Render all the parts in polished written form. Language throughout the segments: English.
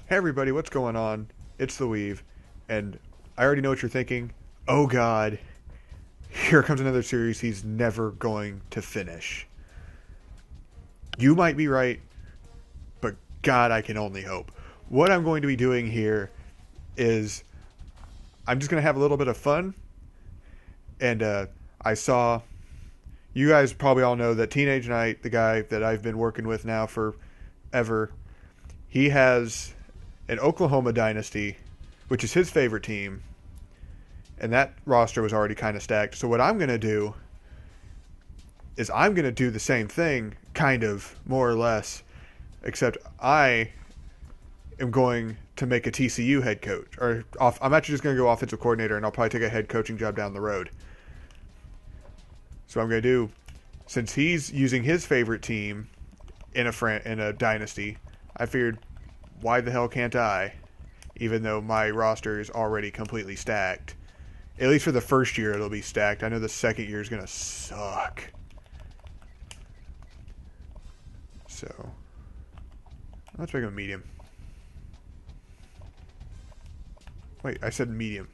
Hey everybody, what's going on? It's the Weave, and I already know what you're thinking. Oh god, here comes another series he's never going to finish. You might be right, but god, I can only hope. What I'm going to be doing here is I'm just going to have a little bit of fun, and I saw, you guys probably all know that Teenage Knight, the guy that I've been working with now forever, he has an Oklahoma Dynasty, which is his favorite team, and that roster was already kind of stacked. So what I'm going to do is I'm going to do the same thing, kind of, more or less, except I am going to make a TCU head coach. I'm actually just going to go offensive coordinator, and I'll probably take a head coaching job down the road. So what I'm going to do, since he's using his favorite team in a dynasty, I figured, why the hell can't I? Even though my roster is already completely stacked. At least for the first year it'll be stacked. I know the second year is going to suck. So, let's make him a medium. Wait, I said medium.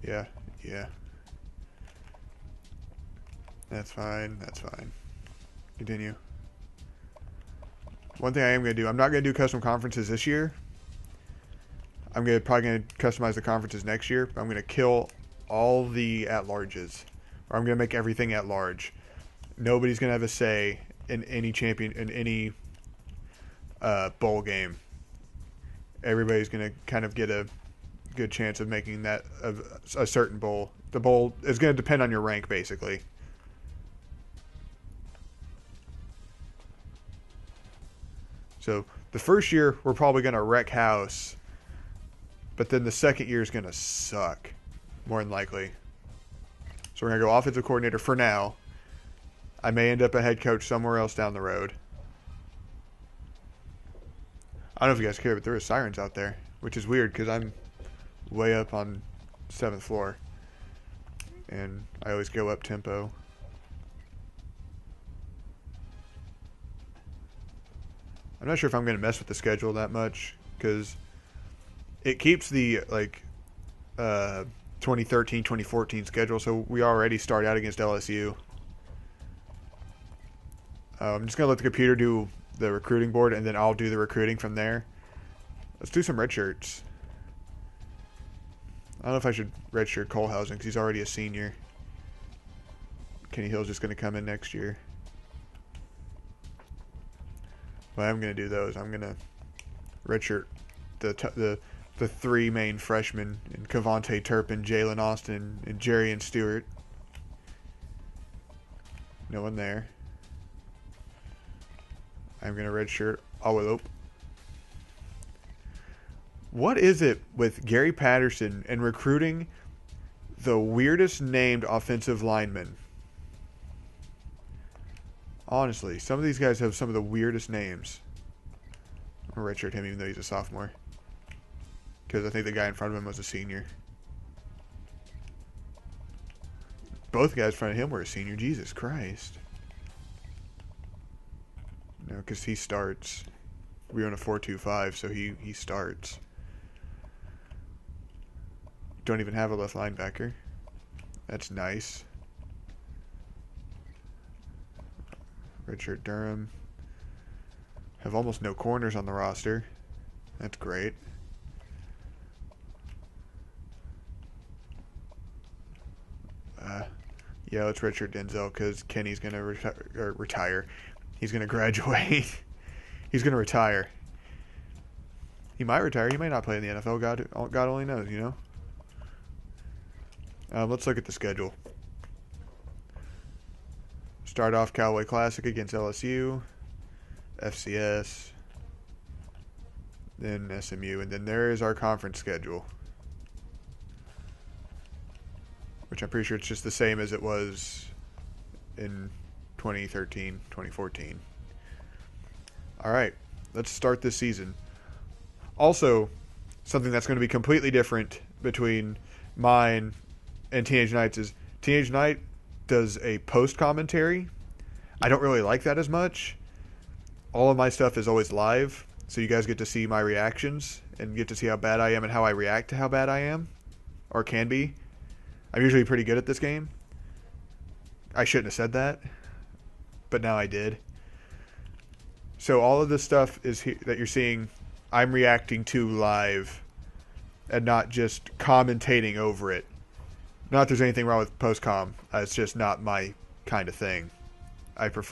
Yeah. That's fine. Continue. One thing I am going to do, I'm not going to do custom conferences this year. I'm probably going to customize the conferences next year. I'm going to kill all the at-larges. Or I'm going to make everything at-large. Nobody's going to have a say in any bowl game. Everybody's going to kind of get a good chance of making that a certain bowl. The bowl is going to depend on your rank, basically. So the first year, we're probably going to wreck house. But then the second year is going to suck, more than likely. So we're going to go offensive coordinator for now. I may end up a head coach somewhere else down the road. I don't know if you guys care, but there are sirens out there, which is weird because I'm way up on 7th floor. And I always go up tempo. I'm not sure if I'm going to mess with the schedule that much because it keeps the 2013, 2014 schedule, so we already start out against LSU. I'm just going to let the computer do the recruiting board, and then I'll do the recruiting from there. Let's do some red shirts. I don't know if I should redshirt Colehausen because he's already a senior. Kenny Hill's just going to come in next year. Well, I'm going to do those. I'm going to redshirt the three main freshmen in Cavante Turpin, Jalen Austin, and Jerry and Stewart. No one there. I'm going to redshirt Awelope. What is it with Gary Patterson and recruiting the weirdest named offensive linemen? Honestly, some of these guys have some of the weirdest names. I'm going to redshirt him even though he's a sophomore. Because I think the guy in front of him was a senior. Both guys in front of him were a senior. Jesus Christ. No, because he starts. We run a 4-2-5, so he starts. Don't even have a left linebacker. That's nice. Richard Durham. Have almost no corners on the roster. That's great. Yeah, let's redshirt Denzel because Kenny's going to retire. He's going to graduate. He's going to retire. He might retire. He may not play in the NFL. God only knows, you know? Let's look at the schedule. Start off Cowboy Classic against LSU. FCS. Then SMU. And then there is our conference schedule. Which I'm pretty sure it's just the same as it was in 2013, 2014. All right, let's start this season. Also, something that's going to be completely different between mine and Teenage Knight's is Teenage Knight does a post commentary. I don't really like that as much. all of my stuff is always live, so you guys get to see my reactions and get to see how bad I am and how I react to how bad I am, or can be. I'm usually pretty good at this game. I shouldn't have said that, but now I did. So all of this stuff that you're seeing, I'm reacting to live and not just commentating over it. Not that there's anything wrong with post-com. It's just not my kind of thing. I just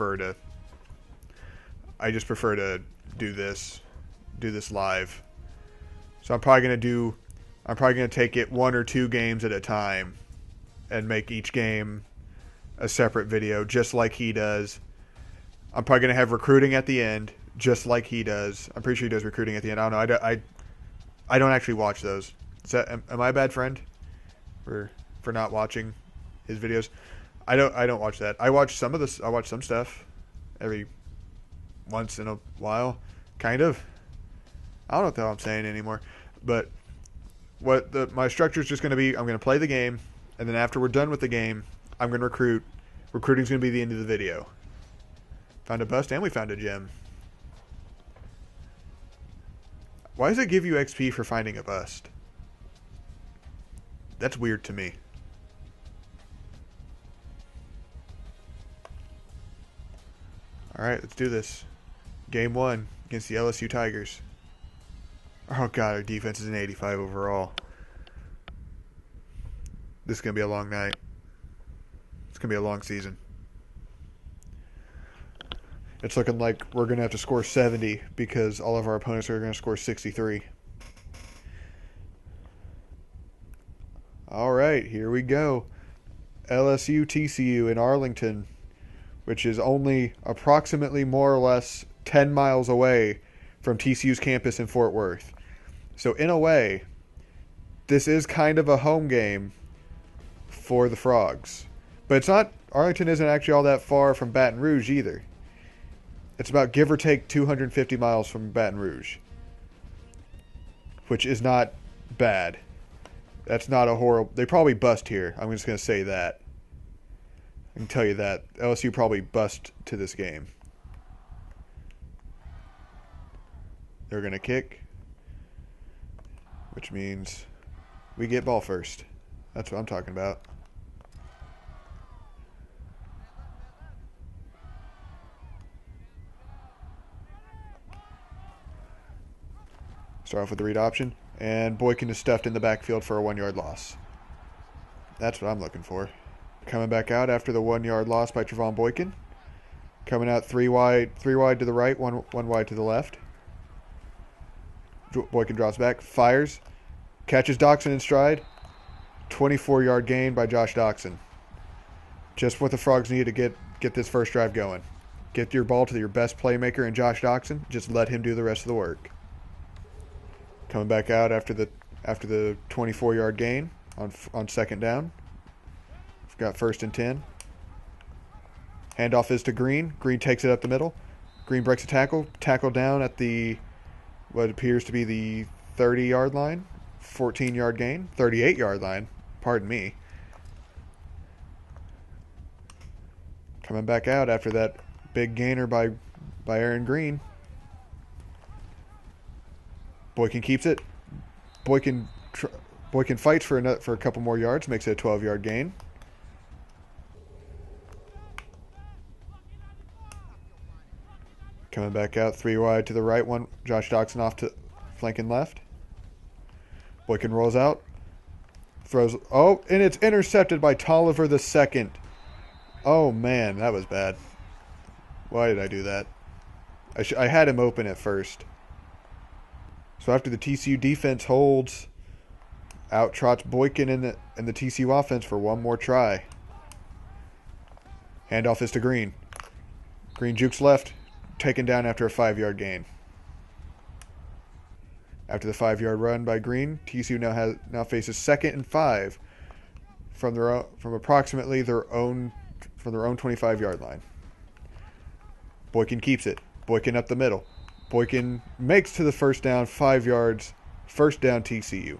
prefer to do this live. So I'm probably gonna take it 1 or 2 games at a time and make each game a separate video, just like he does. I'm probably gonna have recruiting at the end, just like he does. I'm pretty sure he does recruiting at the end. I don't know. I don't actually watch those. Am I a bad friend for not watching his videos? I don't watch that. I watch some of this. I watch some stuff every once in a while, kind of. I don't know what the hell I'm saying anymore. But my structure is just going to be, I'm going to play the game, and then after we're done with the game, I'm going to recruit. Recruiting's going to be the end of the video. Found a bust, and we found a gem. Why does it give you XP for finding a bust? That's weird to me. Alright, let's do this. Game 1 against the LSU Tigers. Oh god, our defense is an 85 overall. This is going to be a long night. It's going to be a long season. It's looking like we're going to have to score 70 because all of our opponents are going to score 63. Alright, here we go. LSU TCU in Arlington, which is only approximately more or less 10 miles away from TCU's campus in Fort Worth. So in a way, this is kind of a home game for the Frogs. But it's not, Arlington isn't actually all that far from Baton Rouge either. It's about give or take 250 miles from Baton Rouge, which is not bad. That's not a horrible, they probably bust here. I'm just going to say that. I can tell you that. LSU probably bust to this game. They're going to kick, which means we get ball first. That's what I'm talking about. Start off with the read option, and Boykin is stuffed in the backfield for a 1-yard loss. That's what I'm looking for. Coming back out after the 1-yard loss by Trevon Boykin. Coming out 3 wide to the right, one wide to the left. Boykin drops back, fires, catches Doxson in stride. 24-yard gain by Josh Doxson. Just what the Frogs need to get this first drive going. Get your ball to your best playmaker in Josh Doxson. Just let him do the rest of the work. Coming back out after the 24-yard gain on second down. We've got 1st and 10. Handoff is to Green. Green takes it up the middle. Green breaks a tackle. Tackle down at what appears to be the 30-yard line. 14-yard gain. 38-yard line. Pardon me. Coming back out after that big gainer by Aaron Green. Boykin keeps it. Boykin fights for a couple more yards, makes it a 12-yard gain. Coming back out 3 wide to the right, one Josh Doxson off to flanking left. Boykin rolls out, throws. Oh, and it's intercepted by Tolliver II. Oh man, that was bad. Why did I do that? I had him open at first. So after the TCU defense holds, out trots Boykin in the TCU offense for one more try. Handoff is to Green. Green jukes left, taken down after a 5-yard gain. After the 5-yard run by Green, TCU now faces 2nd and 5 from approximately their own 25-yard line. Boykin keeps it. Boykin up the middle. Boykin makes to the first down, 5 yards. First down TCU.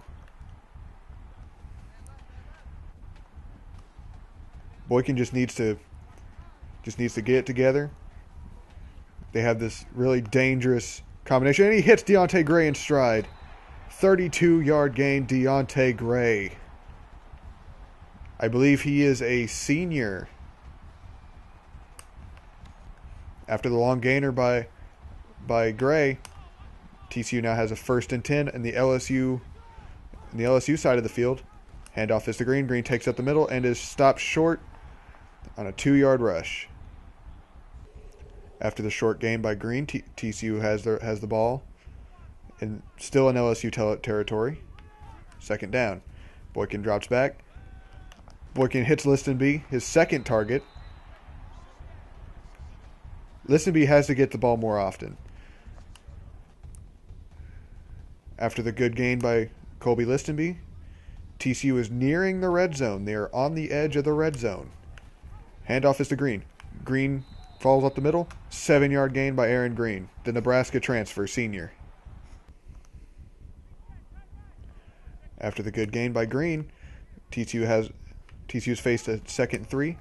Boykin just needs to get it together. They have this really dangerous combination. And he hits Deontay Gray in stride. 32-yard gain, Deontay Gray. I believe he is a senior. After the long gainer by Gray, TCU now has a 1st and 10 in the LSU side of the field. Handoff is to Green. Green takes up the middle and is stopped short on a 2-yard rush. After the short gain by Green, TCU has the ball, and still in LSU territory. 2nd down. Boykin drops back. Boykin hits Listenby, his 2nd target. Listenby has to get the ball more often. After the good gain by Colby Listenby, TCU is nearing the red zone. They are on the edge of the red zone. Handoff is to Green. Green falls up the middle. 7-yard gain by Aaron Green, the Nebraska transfer senior. After the good gain by Green, TCU's faced a 2nd and 3.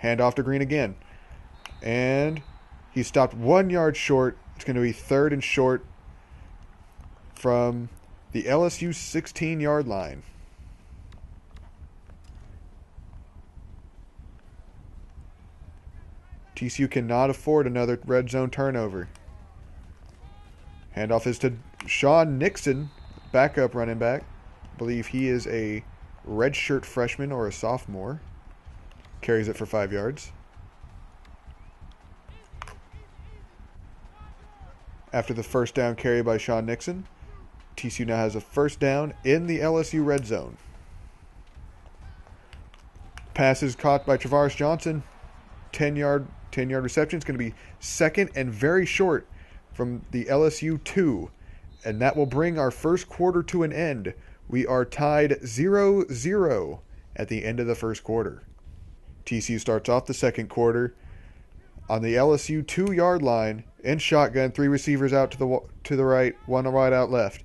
Handoff to Green again. And he stopped 1 yard short. It's going to be 3rd and short from the LSU 16-yard line. TCU cannot afford another red zone turnover. Handoff is to Sean Nixon, backup running back. I believe he is a redshirt freshman or a sophomore. Carries it for 5 yards. After the 1st down carry by Sean Nixon, TCU now has a 1st down in the LSU red zone. Pass is caught by Travaris Johnson. 10-yard reception. It's going to be 2nd and very short from the LSU 2. And that will bring our first quarter to an end. We are tied 0-0 at the end of the first quarter. TCU starts off the second quarter on the LSU 2-yard line in shotgun. 3 receivers out to the right, 1 wide out left.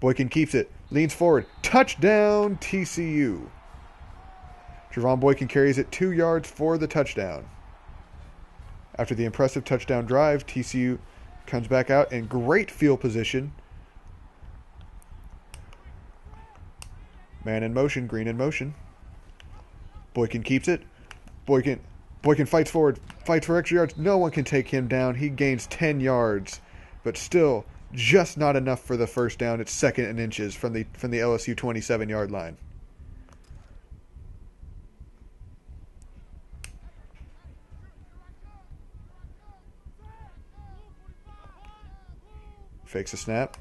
Boykin keeps it, leans forward. Touchdown, TCU. Javon Boykin carries it 2 yards for the touchdown. After the impressive touchdown drive, TCU comes back out in great field position. Man in motion, Green in motion. Boykin keeps it. Boykin fights forward, fights for extra yards. No one can take him down. He gains 10 yards, but still just not enough for the 1st down. It's 2nd and inches from the LSU 27-yard line. Fakes a snap.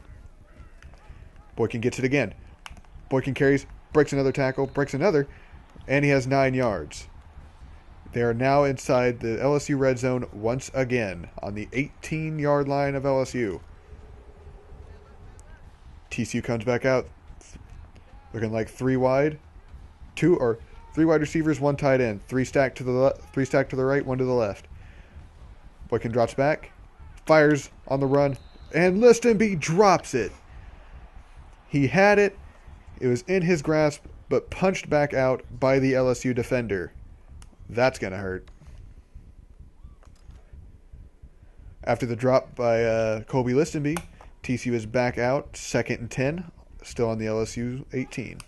Boykin gets it again. Boykin carries, breaks another tackle, breaks another, and he has 9 yards. They are now inside the LSU red zone once again on the 18-yard line of LSU. TCU comes back out looking like 3 wide. 3 wide receivers, 1 tight end. 3 stacked to the right, 1 to the left. Boykin drops back, fires on the run, and Listenby drops it. He had it. It was in his grasp, but punched back out by the LSU defender. That's going to hurt. After the drop by Colby Listenby, TCU is back out, 2nd and 10, still on the LSU 18.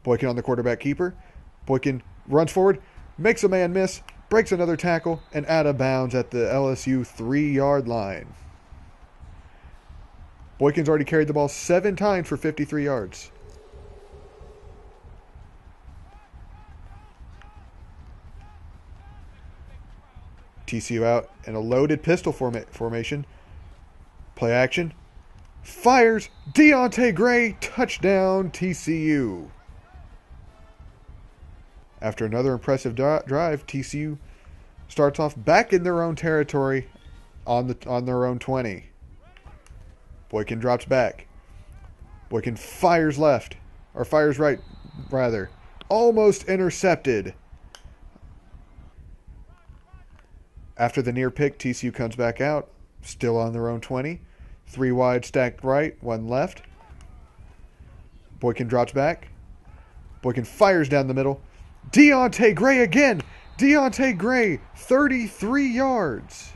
Boykin on the quarterback keeper. Boykin runs forward, makes a man miss, breaks another tackle, and out of bounds at the LSU 3-yard line. Boykin's already carried the ball 7 times for 53 yards. TCU out in a loaded pistol formation. Play action. Fires. Deontay Gray. Touchdown, TCU. After another impressive drive, TCU starts off back in their own territory on their own 20. Boykin drops back. Boykin fires left. Or fires right, rather. Almost intercepted. After the near pick, TCU comes back out. Still on their own 20. 3 wide stacked right, 1 left. Boykin drops back. Boykin fires down the middle. Deontay Gray again. Deontay Gray, 33 yards.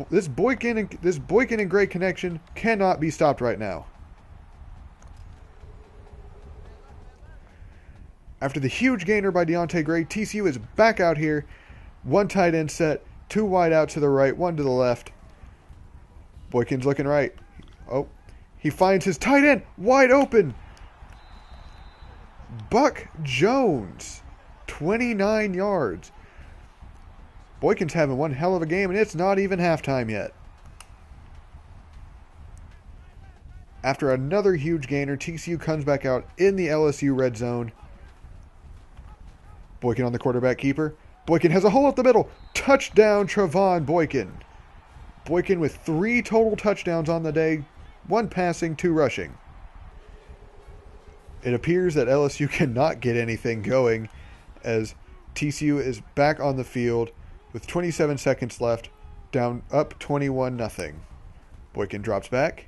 This Boykin and Gray connection cannot be stopped right now. After the huge gainer by Deontay Gray, TCU is back out here. One tight end set, two wide out to the right, one to the left. Boykin's looking right. Oh, he finds his tight end wide open. Buck Jones, 29 yards. Boykin's having one hell of a game, and it's not even halftime yet. After another huge gainer, TCU comes back out in the LSU red zone. Boykin on the quarterback keeper. Boykin has a hole up the middle. Touchdown, Trevon Boykin. Boykin with 3 total touchdowns on the day. 1 passing, 2 rushing. It appears that LSU cannot get anything going as TCU is back on the field with 27 seconds left, up 21-0. Boykin drops back,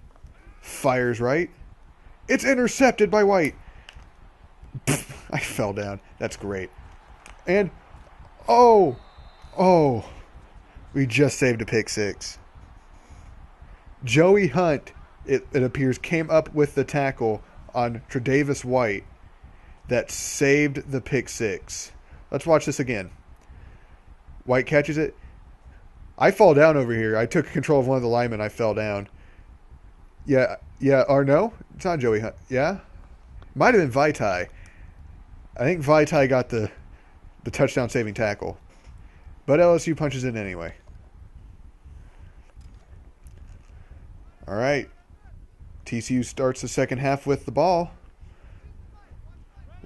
fires right. It's intercepted by White. I fell down. That's great. And, oh, we just saved a pick six. Joey Hunt, it appears, came up with the tackle on Tre'Davious White that saved the pick six. Let's watch this again. White catches it. I fall down over here. I took control of one of the linemen. I fell down. Yeah, or no? It's not Joey Hunt. Yeah? Might have been Vaitai. I think Vaitai got the touchdown saving tackle. But LSU punches in anyway. All right. TCU starts the second half with the ball.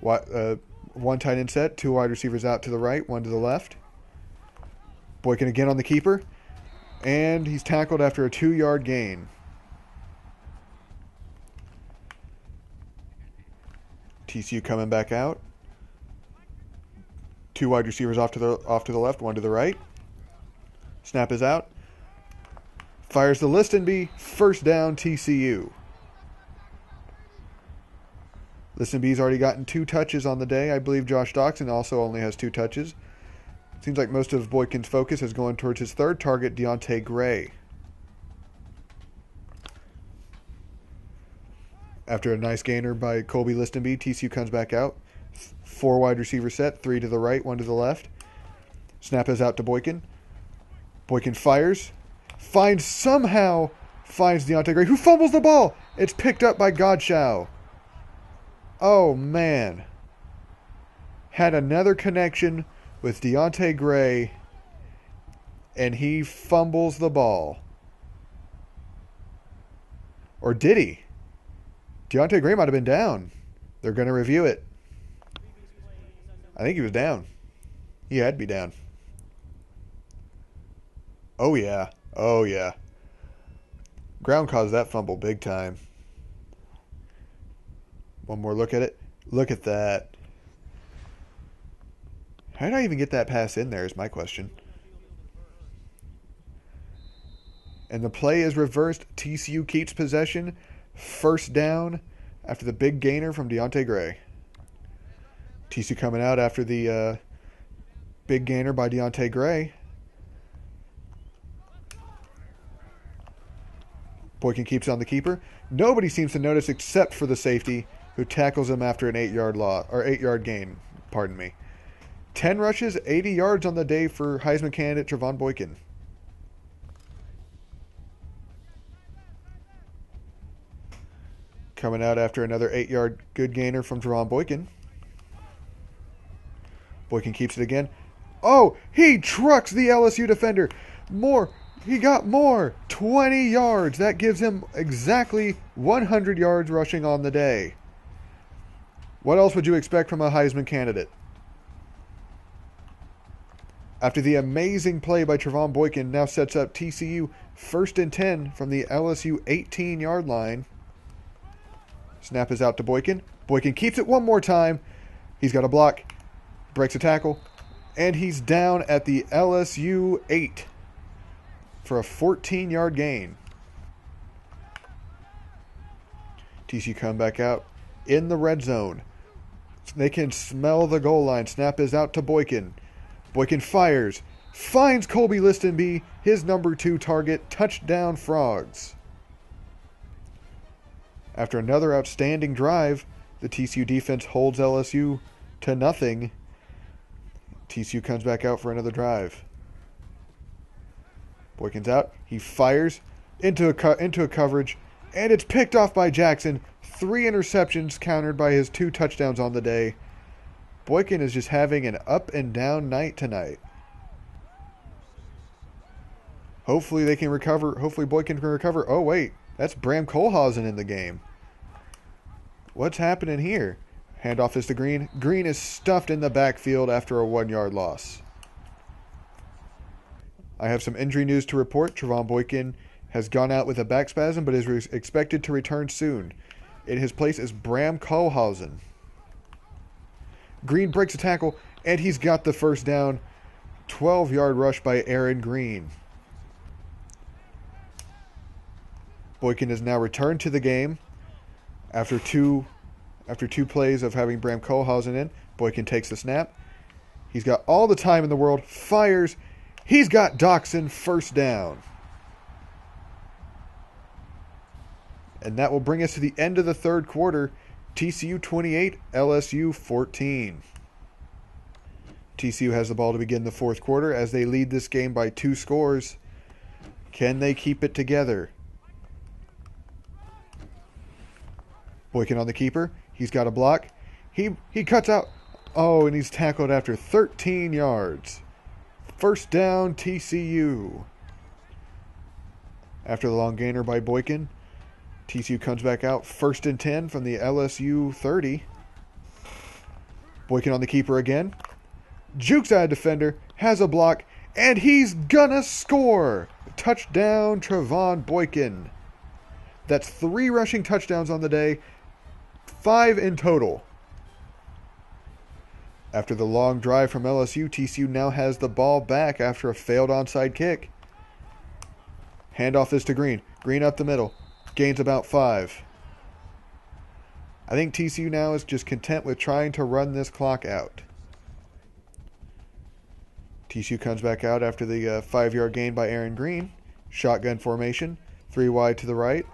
One tight end set, 2 wide receivers out to the right, 1 to the left. Boykin again on the keeper. And he's tackled after a 2-yard gain. TCU coming back out. 2 wide receivers off to the left, 1 to the right. Snap is out. Fires the Listenby. First down, TCU. Listenby's already gotten 2 touches on the day. I believe Josh Doxson also only has 2 touches. Seems like most of Boykin's focus is going towards his third target, Deontay Gray. After a nice gainer by Colby Listenby, TCU comes back out. 4 wide receiver set, 3 to the right, 1 to the left. Snap is out to Boykin. Boykin fires. Somehow finds Deontay Gray, who fumbles the ball. It's picked up by Godshaw. Oh, man. Had another connection with Deontay Gray, and he fumbles the ball. Or did he? Deontay Gray might have been down. They're going to review it. I think he was down. He had to be down. Oh, yeah. Oh, yeah. Ground caused that fumble big time. One more look at it. Look at that. How did I even get that pass in there is my question. And the play is reversed. TCU keeps possession. First down after the big gainer from Deontay Gray. TCU coming out after the big gainer by Deontay Gray. Boykin keeps on the keeper. Nobody seems to notice except for the safety who tackles him after an 8-yard gain. Pardon me. 10 rushes, 80 yards on the day for Heisman candidate Trevon Boykin. Coming out after another 8-yard good gainer from Trevon Boykin. Boykin keeps it again. Oh, he trucks the LSU defender. More. He got more. 20 yards. That gives him exactly 100 yards rushing on the day. What else would you expect from a Heisman candidate? After the amazing play by Trevon Boykin now sets up TCU 1st and 10 from the LSU 18-yard line. Snap is out to Boykin. Boykin keeps it one more time. He's got a block. Breaks a tackle. And he's down at the LSU 8 for a 14-yard gain. TCU come back out in the red zone. They can smell the goal line. Snap is out to Boykin. Boykin fires. Finds Colby Listenby, his number 2 target. Touchdown, Frogs. After another outstanding drive, the TCU defense holds LSU to nothing. TCU comes back out for another drive. Boykin's out. He fires into a coverage, and it's picked off by Jackson. 3 interceptions countered by his 2 touchdowns on the day. Boykin is just having an up and down night tonight. Hopefully they can recover. Hopefully Boykin can recover. Oh, wait. That's Bram Kohlhausen in the game. What's happening here? Handoff is to Green. Green is stuffed in the backfield after a 1-yard loss. I have some injury news to report. Trevon Boykin has gone out with a back spasm, but is expected to return soon. In his place is Bram Kohlhausen. Green breaks a tackle, and he's got the first down. 12-yard rush by Aaron Green. Boykin is now returned to the game after two plays of having Bram Kohlhausen in. Boykin takes the snap. He's got all the time in the world. Fires. He's got Doxson first down. And that will bring us to the end of the third quarter. TCU 28, LSU 14. TCU has the ball to begin the fourth quarter as they lead this game by 2 scores. Can they keep it together? Boykin on the keeper. He's got a block. He cuts out. Oh, and he's tackled after 13 yards. First down, TCU. After the long gainer by Boykin, TCU comes back out. 1st and 10 from the LSU 30. Boykin on the keeper again. Jukes out a defender. Has a block. And he's gonna score. Touchdown, Trevon Boykin. That's 3 rushing touchdowns on the day. 5 in total. After the long drive from LSU, TCU now has the ball back after a failed onside kick. Handoff is to Green. Green up the middle. Gains about 5. I think TCU now is just content with trying to run this clock out. TCU comes back out after the 5-yard gain by Aaron Green. Shotgun formation. 3 wide to the right.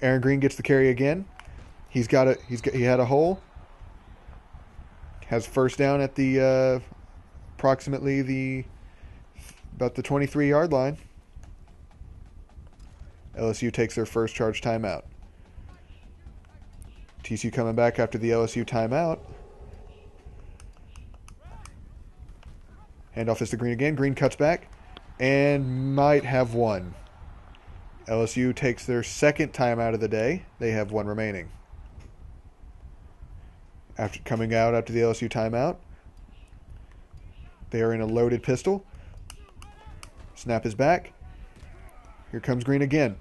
Aaron Green gets the carry again. He had a hole. Has first down at the approximately about the 23-yard line. LSU takes their first charge timeout. TCU coming back after the LSU timeout. Handoff is to Green again. Green cuts back and might have one. LSU takes their second timeout of the day. They have 1 remaining. After coming out after the LSU timeout, they are in a loaded pistol. Snap is back. Here comes Green again.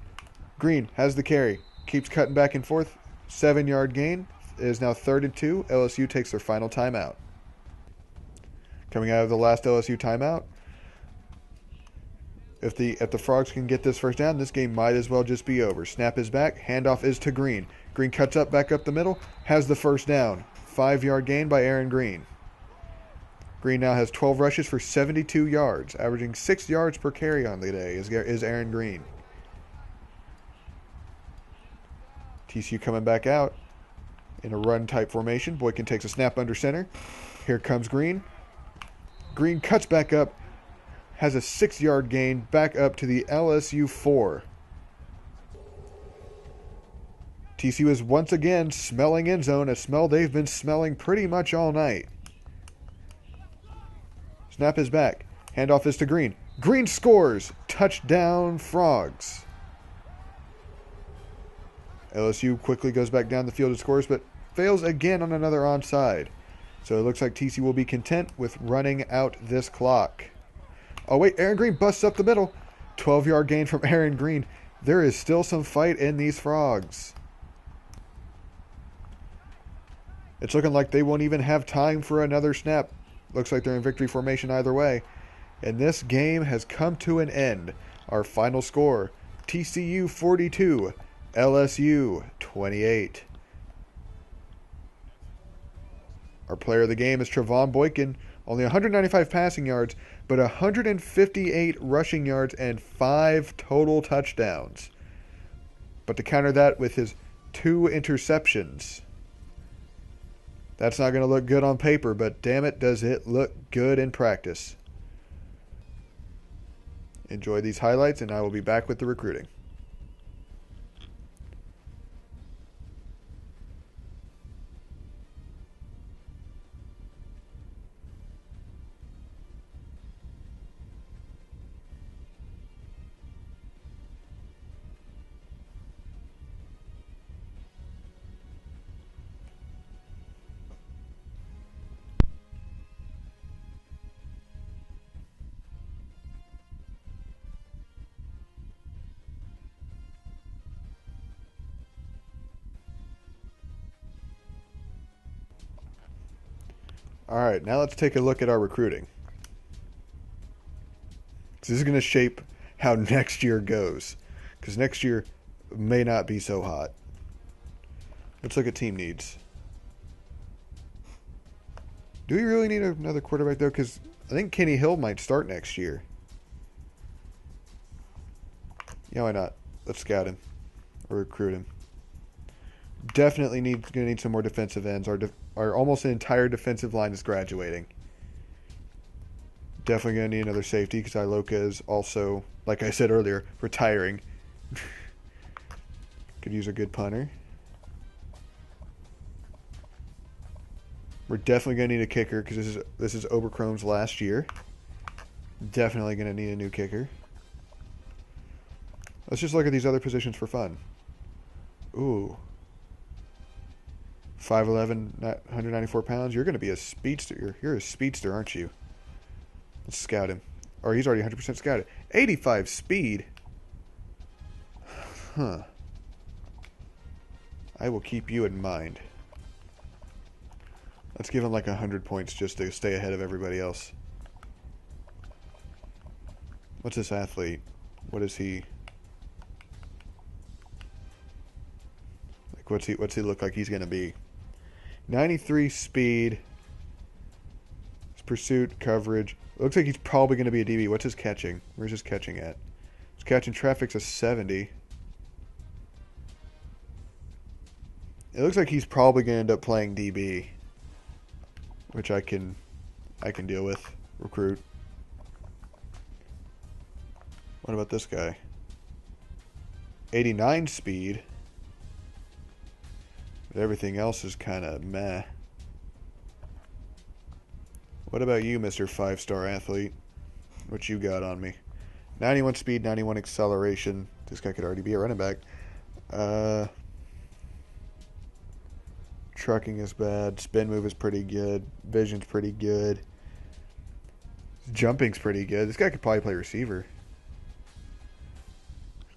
Green has the carry. Keeps cutting back and forth. 7-yard gain. It is now 3rd and 2. LSU takes their final timeout. Coming out of the last LSU timeout, if the Frogs can get this first down, this game might as well just be over. Snap is back. Handoff is to Green. Green cuts up back up the middle. Has the first down. 5-yard gain by Aaron Green. Green now has 12 rushes for 72 yards, averaging 6 yards per carry on the day is Aaron Green. TCU coming back out in a run-type formation. Boykin takes a snap under center. Here comes Green. Green cuts back up, has a 6-yard gain back up to the LSU 4. TCU is once again smelling end zone, a smell they've been smelling pretty much all night. Snap is back. Handoff is to Green. Green scores. Touchdown, Frogs. LSU quickly goes back down the field and scores, but fails again on another onside. So it looks like TCU will be content with running out this clock. Oh, wait. Aaron Green busts up the middle. 12-yard gain from Aaron Green. There is still some fight in these Frogs. It's looking like they won't even have time for another snap. Looks like they're in victory formation either way. And this game has come to an end. Our final score, TCU 42, LSU 28. Our player of the game is Trevon Boykin. Only 195 passing yards, but 158 rushing yards and 5 total touchdowns. But to counter that with his 2 interceptions. That's not going to look good on paper, but damn it, does it look good in practice. Enjoy these highlights, and I will be back with the recruiting. All right, now let's take a look at our recruiting. This is going to shape how next year goes, because next year may not be so hot. Let's look at team needs. Do we really need another quarterback, though? Because I think Kenny Hill might start next year. Yeah, why not? Let's scout him or recruit him. Definitely going to need some more defensive ends. Our almost entire defensive line is graduating. Definitely going to need another safety because Iloka is also, like I said earlier, retiring. Could use a good punter. We're definitely going to need a kicker because this is Oberkrone's last year. Definitely going to need a new kicker. Let's just look at these other positions for fun. Ooh. 5'11", 194 pounds. You're going to be a speedster. You're a speedster, aren't you? Let's scout him. Or he's already 100% scouted. 85 speed. Huh. I will keep you in mind. Let's give him like 100 points just to stay ahead of everybody else. What's this athlete? What is he? Like what's he look like he's going to be? 93 speed. His pursuit, coverage. Looks like he's probably going to be a DB. What's his catching? Where's his catching at? His catching traffic's a 70. It looks like he's probably going to end up playing DB, which I can deal with. Recruit. What about this guy? 89 speed. But everything else is kind of meh. What about you, Mr. 5-star athlete? What you got on me? 91 speed, 91 acceleration. This guy could already be a running back. Trucking is bad. Spin move is pretty good. Vision's pretty good. Jumping's pretty good. This guy could probably play receiver.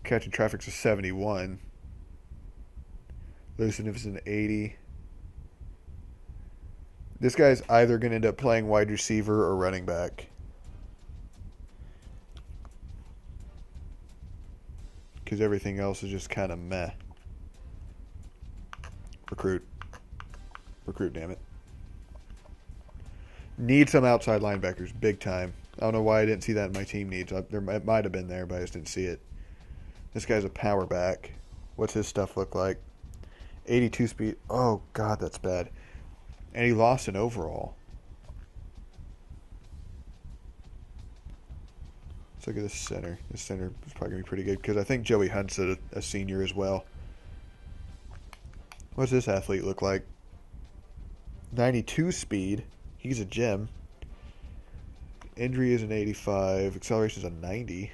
Catching traffic's a 71. Elusiveness is an 80. This guy's either going to end up playing wide receiver or running back. Because everything else is just kind of meh. Recruit. Recruit, damn it. Need some outside linebackers, big time. I don't know why I didn't see that in my team needs. It might have been there, but I just didn't see it. This guy's a power back. What's his stuff look like? 82 speed. Oh, God, that's bad. And he lost an overall. Let's look at this center. This center is probably going to be pretty good because I think Joey Hunt's a senior as well. What's this athlete look like? 92 speed. He's a gem. Injury is an 85. Acceleration is a 90.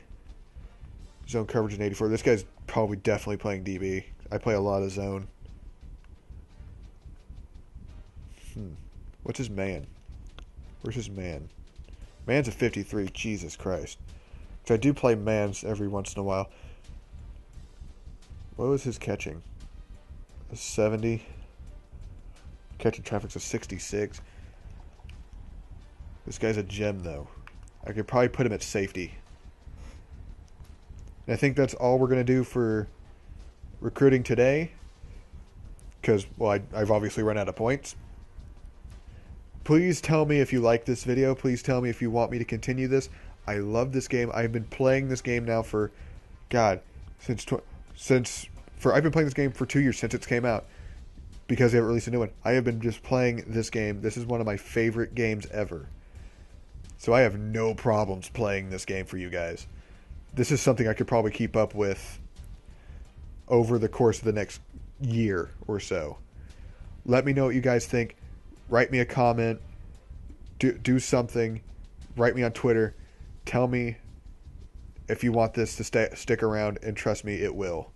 Zone coverage is an 84. This guy's probably definitely playing DB. I play a lot of zone. What's his man? Where's his man? Man's a 53. Jesus Christ. So I do play mans every once in a while. What was his catching? A 70. Catching traffic's a 66. This guy's a gem, though. I could probably put him at safety. And I think that's all we're going to do for recruiting today. Because, well, I've obviously run out of points. Please tell me if you like this video. Please tell me if you want me to continue this. I love this game. I've been playing this game now for, God, I've been playing this game for 2 years since it came out because they haven't released a new one. I have been just playing this game. This is one of my favorite games ever. So I have no problems playing this game for you guys. This is something I could probably keep up with over the course of the next year or so. Let me know what you guys think. Write me a comment. Do something. Write me on Twitter. Tell me if you want this to stick around, and trust me, it will.